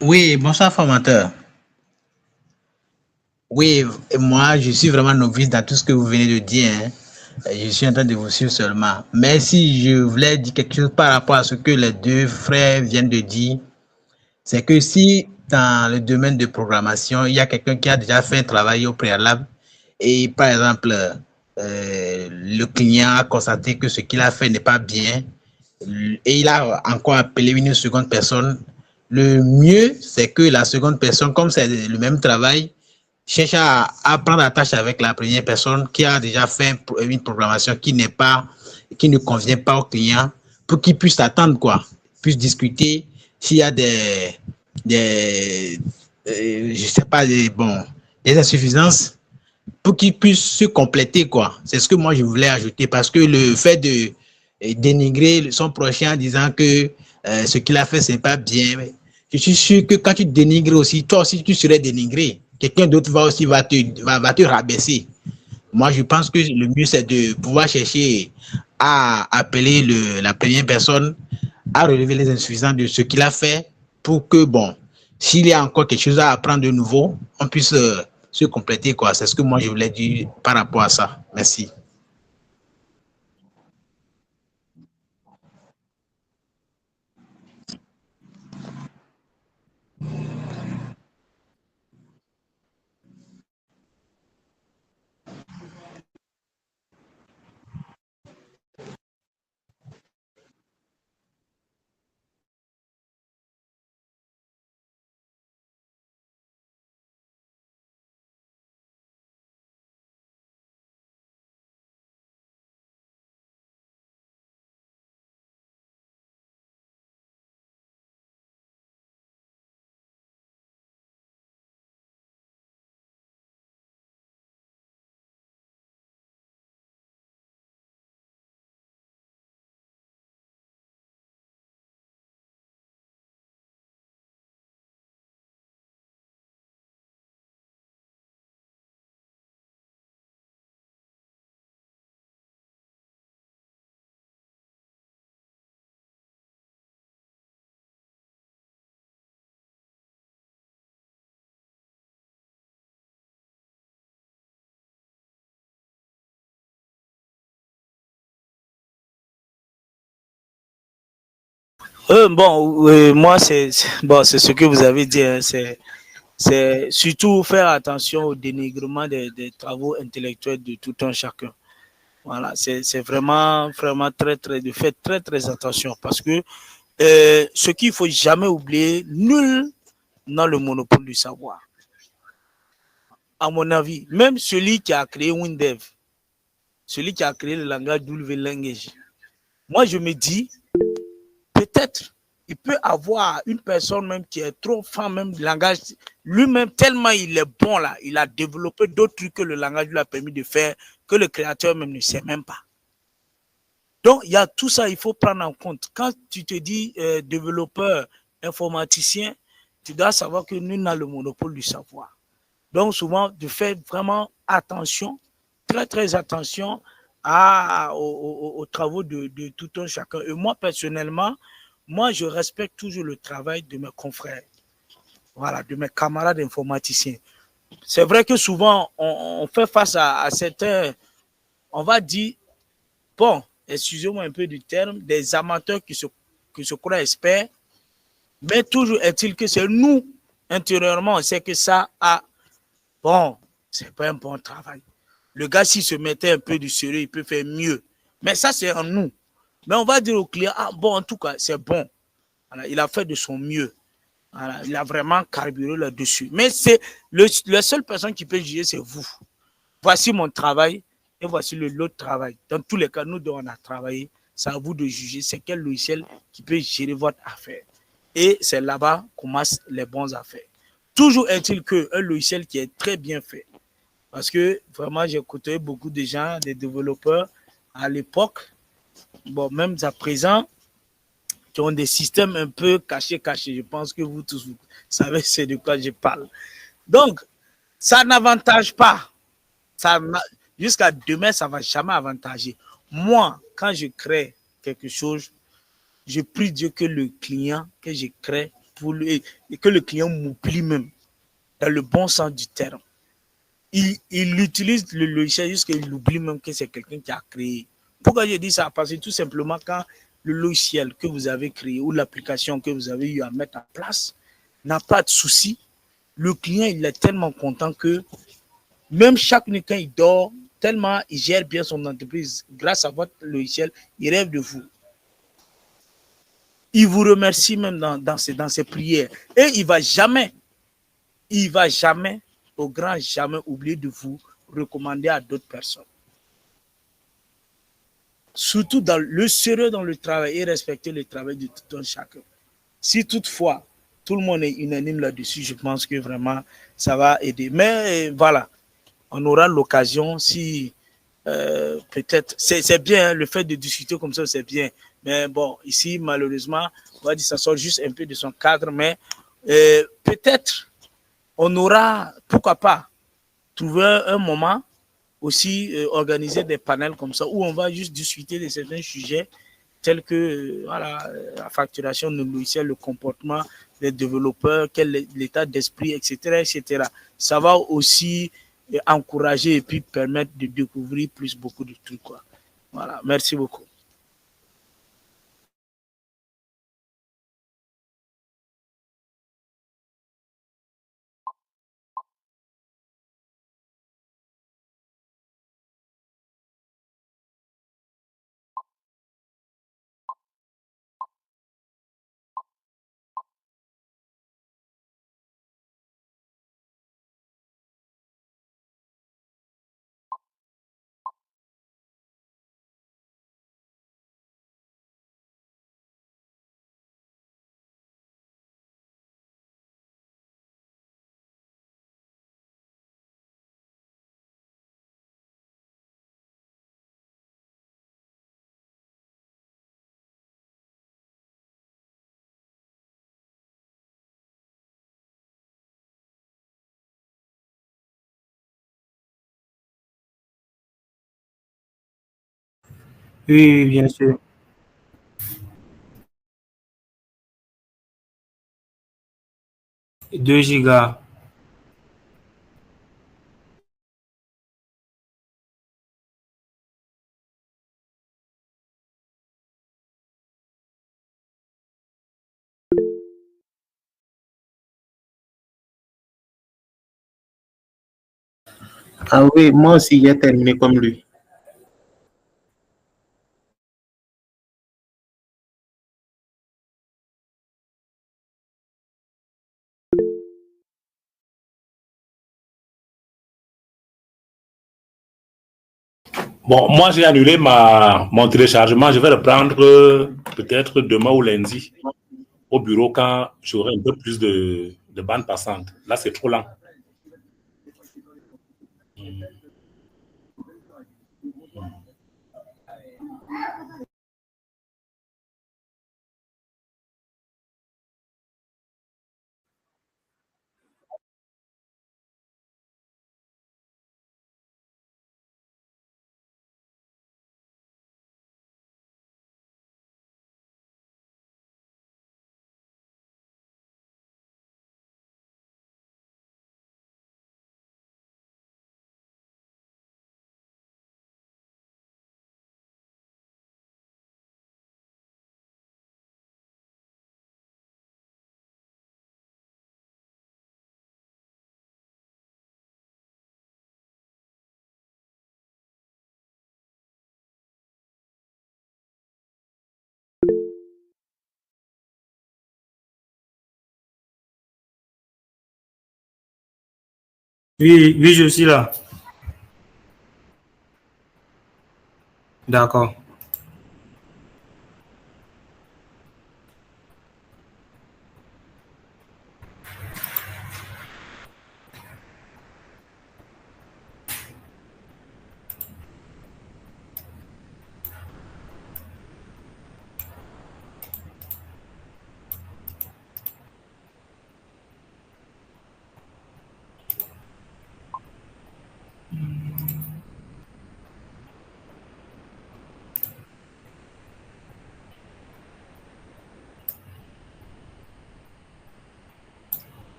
Oui, bonsoir formateur. Oui, moi je suis vraiment novice dans tout ce que vous venez de dire, hein. Je suis en train de vous suivre seulement. Mais si je voulais dire quelque chose par rapport à ce que les deux frères viennent de dire, c'est que si dans le domaine de programmation, il y a quelqu'un qui a déjà fait un travail au préalable et par exemple, le client a constaté que ce qu'il a fait n'est pas bien et il a encore appelé une seconde personne, le mieux, c'est que la seconde personne, comme c'est le même travail, cherche à prendre la tâche avec la première personne qui a déjà fait une programmation qui ne convient pas au client pour qu'il puisse attendre, quoi, puisse discuter s'il y a des je sais pas, des insuffisances pour qu'il puisse se compléter, quoi. C'est ce que moi je voulais ajouter parce que le fait de dénigrer son prochain en disant que ce qu'il a fait, c'est pas bien, je suis sûr que quand tu dénigres aussi, toi aussi, tu serais dénigré. Quelqu'un d'autre va te rabaisser. Moi, je pense que le mieux, c'est de pouvoir chercher à appeler la première personne à relever les insuffisances de ce qu'il a fait pour que, bon, s'il y a encore quelque chose à apprendre de nouveau, on puisse se compléter, quoi. C'est ce que moi, je voulais dire par rapport à ça. Merci. Bon, moi, bon, c'est ce que vous avez dit. Hein, c'est surtout faire attention au dénigrement des travaux intellectuels de tout un chacun. Voilà, c'est vraiment, vraiment très, très, de fait très, très attention parce que ce qu'il faut jamais oublier, nul n'a le monopole du savoir. À mon avis, même celui qui a créé Windev, celui qui a créé le langage W Language, moi, je me dis, peut-être, il peut avoir une personne même qui est trop fan même du langage, lui-même, tellement il est bon là, il a développé d'autres trucs que le langage lui a permis de faire, que le créateur même ne sait même pas. Donc, il y a tout ça, il faut prendre en compte. Quand tu te dis développeur, informaticien, tu dois savoir que nous n'a le monopole du savoir. Donc, souvent, de faire vraiment attention, très, très attention aux travaux de tout un chacun. Et moi, personnellement, moi, je respecte toujours le travail de mes confrères, voilà, de mes camarades informaticiens. C'est vrai que souvent, on fait face à certains, on va dire, bon, excusez-moi un peu du terme, des amateurs qui se croient experts, mais toujours est-il que c'est nous, intérieurement, on sait que ça a, bon, c'est pas un bon travail. Le gars, s'il se mettait un peu du sérieux, il peut faire mieux. Mais ça, c'est en nous. Mais on va dire au client, ah bon, en tout cas, c'est bon. Voilà, il a fait de son mieux. Voilà, il a vraiment carburé là-dessus. Mais c'est la seule personne qui peut juger, c'est vous. Voici mon travail et voici l'autre travail. Dans tous les cas, nous dont on a travaillé, c'est à vous de juger c'est quel logiciel qui peut gérer votre affaire. Et c'est là-bas qu'on commencent les bons affaires. Toujours est-il qu'un logiciel qui est très bien fait, parce que vraiment, j'ai côtoyé beaucoup de gens, des développeurs à l'époque, bon, même à présent, qui ont des systèmes un peu cachés. Je pense que vous tous, vous savez c'est de quoi je parle. Donc, ça n'avantage pas. Jusqu'à demain, ça ne va jamais avantager. Moi, quand je crée quelque chose, je prie Dieu que le client que je crée, et que le client m'oublie même, dans le bon sens du terme. Il utilise le logiciel jusqu'à il oublie même que c'est quelqu'un qui a créé. Pourquoi je dis ça? Parce que tout simplement, quand le logiciel que vous avez créé ou l'application que vous avez eu à mettre en place n'a pas de souci, le client il est tellement content que même chaque nuit quand il dort, tellement il gère bien son entreprise grâce à votre logiciel, il rêve de vous. Il vous remercie même dans ses prières. Et il ne va jamais, au grand jamais, oublier de vous recommander à d'autres personnes. Surtout dans le sérieux dans le travail et respecter le travail de tout un chacun. Si toutefois, tout le monde est unanime là-dessus, je pense que vraiment, ça va aider. Mais voilà, on aura l'occasion, si peut-être, c'est bien, hein, le fait de discuter comme ça, c'est bien. Mais bon, ici, malheureusement, on va dire ça sort juste un peu de son cadre, mais peut-être, on aura, pourquoi pas, trouver un moment aussi, organiser des panels comme ça, où on va juste discuter de certains sujets tels que voilà, la facturation de logiciels, le comportement des développeurs, quel est l'état d'esprit, etc., etc. Ça va aussi encourager et puis permettre de découvrir plus beaucoup de trucs, quoi. Voilà, merci beaucoup. Oui, bien sûr. 2 gigas. Ah oui, moi aussi, j'ai terminé comme lui. Bon, moi, j'ai annulé mon téléchargement. Je vais le prendre peut-être demain ou lundi au bureau quand j'aurai un peu plus de bande passante. Là, c'est trop lent. Oui, oui, je suis là. D'accord.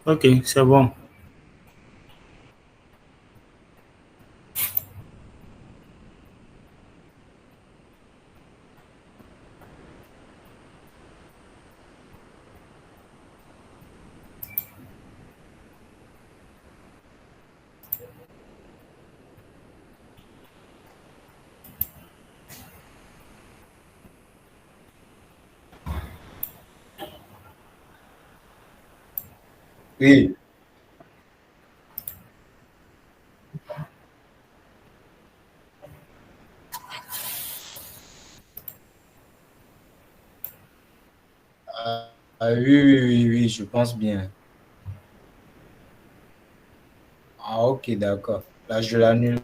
Ok, c'est bon. Oui. Oui, oui, oui, oui, je pense bien. Ah, ok, d'accord. Là, je l'annule.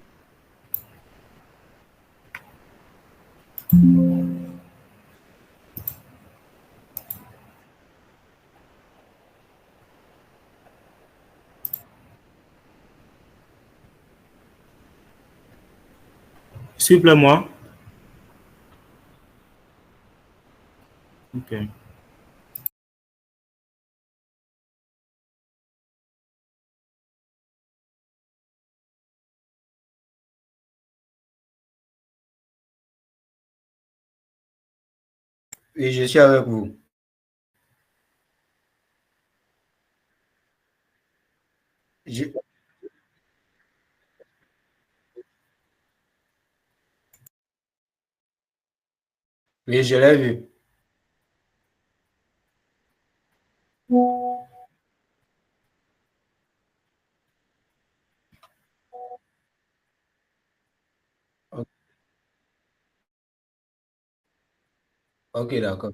S'il vous plaît, moi. Ok. Oui, je suis avec vous. Je- Oui, je l'ai vu. Ok, ok, d'accord.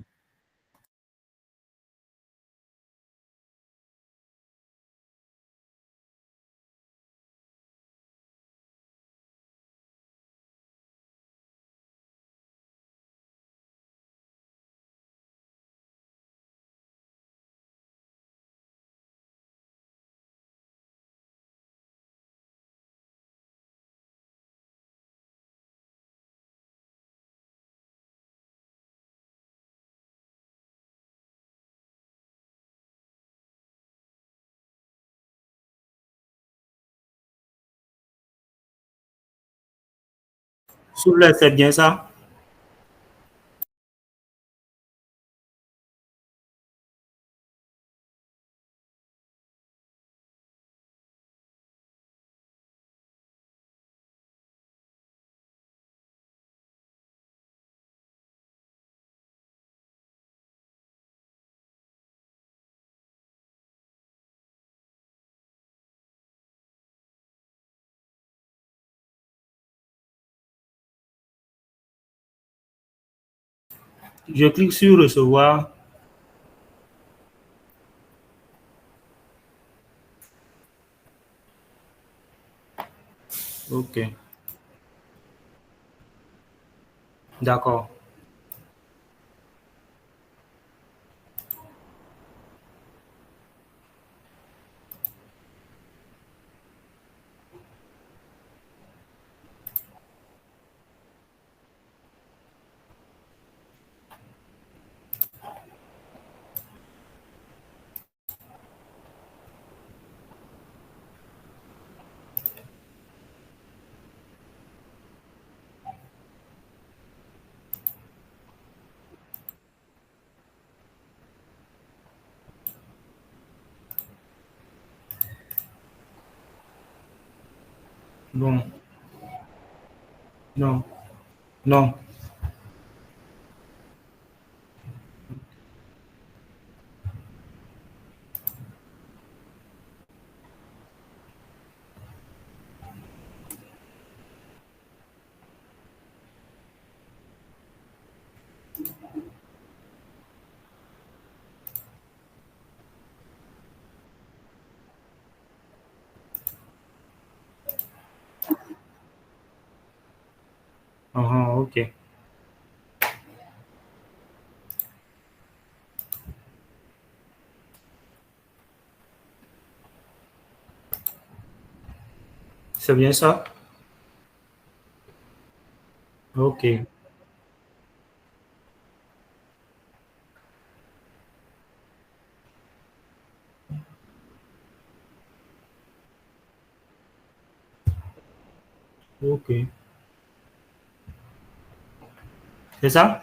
S'il vous plaît, c'est bien ça? Je clique sur recevoir. Ok. D'accord. Bon. Non. Non. Ok. C'est bien ça? Ok. Ok. C'est ça?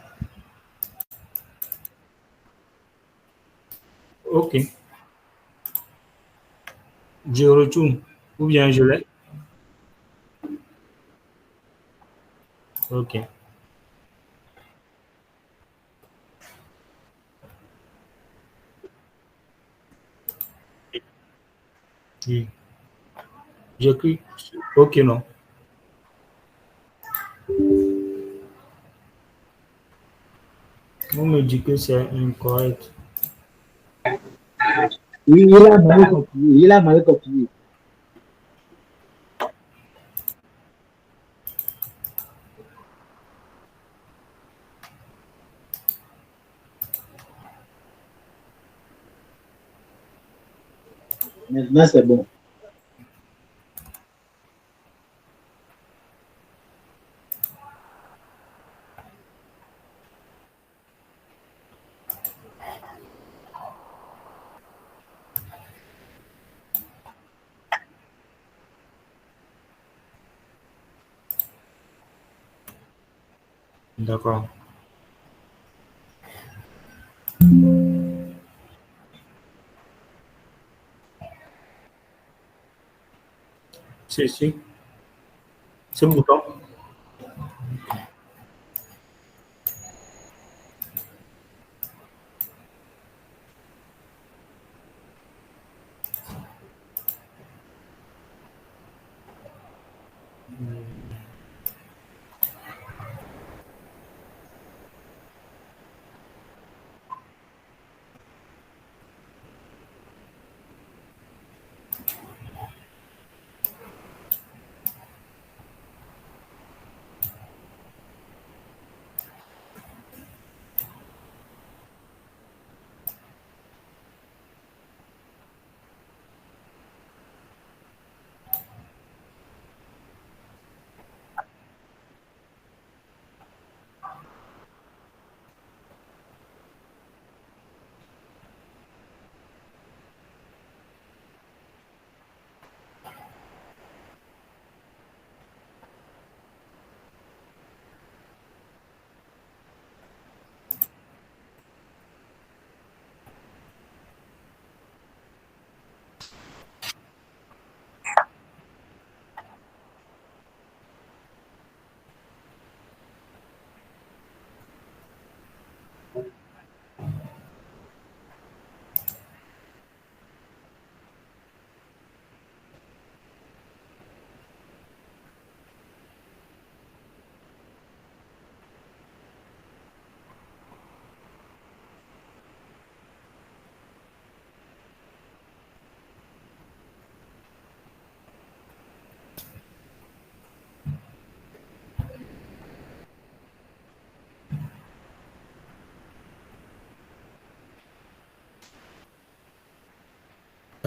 Ok. Je retourne. Ou bien je l'ai. Ok. Oui. Je clique. Ok, non. On me dit que c'est incorrect. Oui, il a mal copié. Il a mal copié. Maintenant, c'est bon. D'accord. Si. C'est le bouton.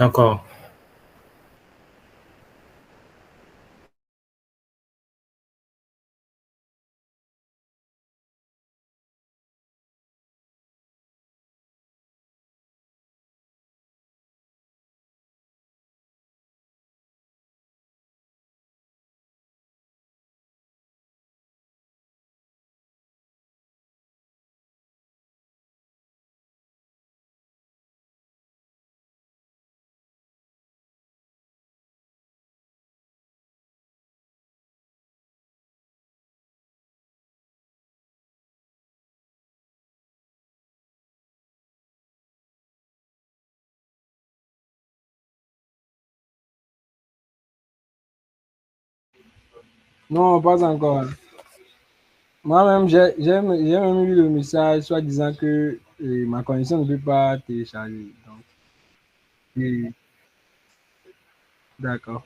D'accord. Non, pas encore. Moi-même, j'ai même eu le message soit disant que ma connexion ne peut pas télécharger. Donc, oui, d'accord.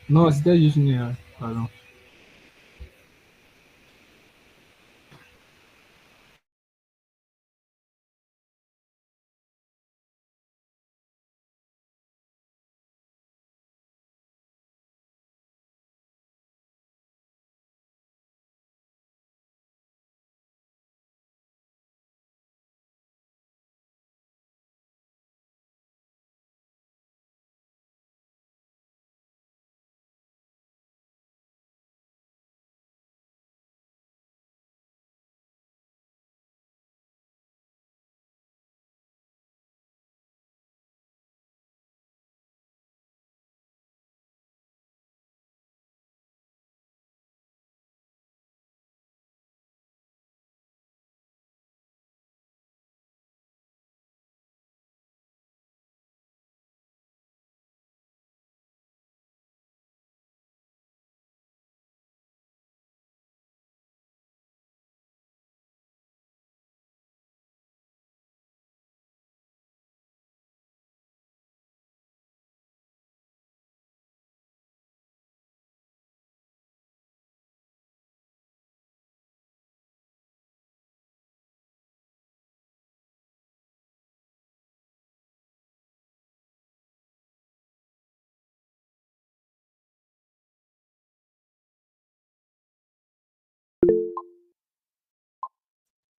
Non, c'était juste une erreur. Pardon.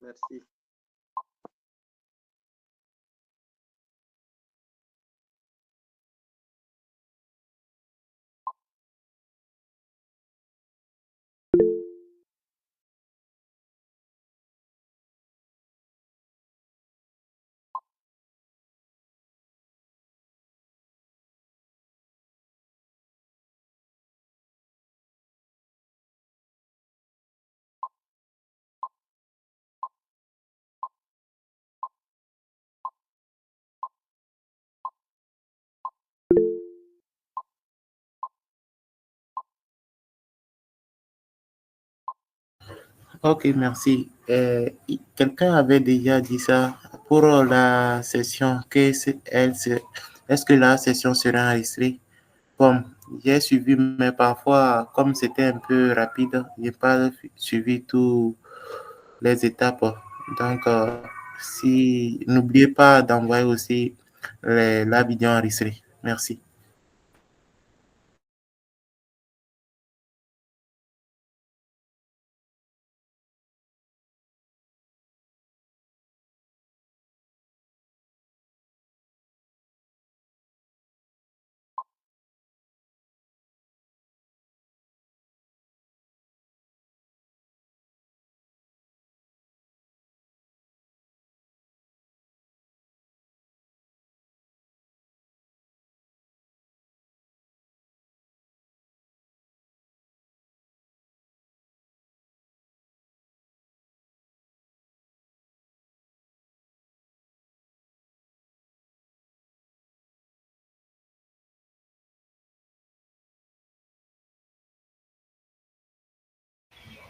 Merci. Ok, merci. Quelqu'un avait déjà dit ça pour la session, est-ce que la session sera enregistrée? Comme j'ai suivi, mais parfois, comme c'était un peu rapide, j'ai pas suivi toutes les étapes. Donc, si n'oubliez pas d'envoyer aussi la vidéo enregistrée. Merci.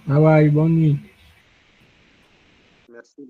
Bye bye, bonne nuit. Merci.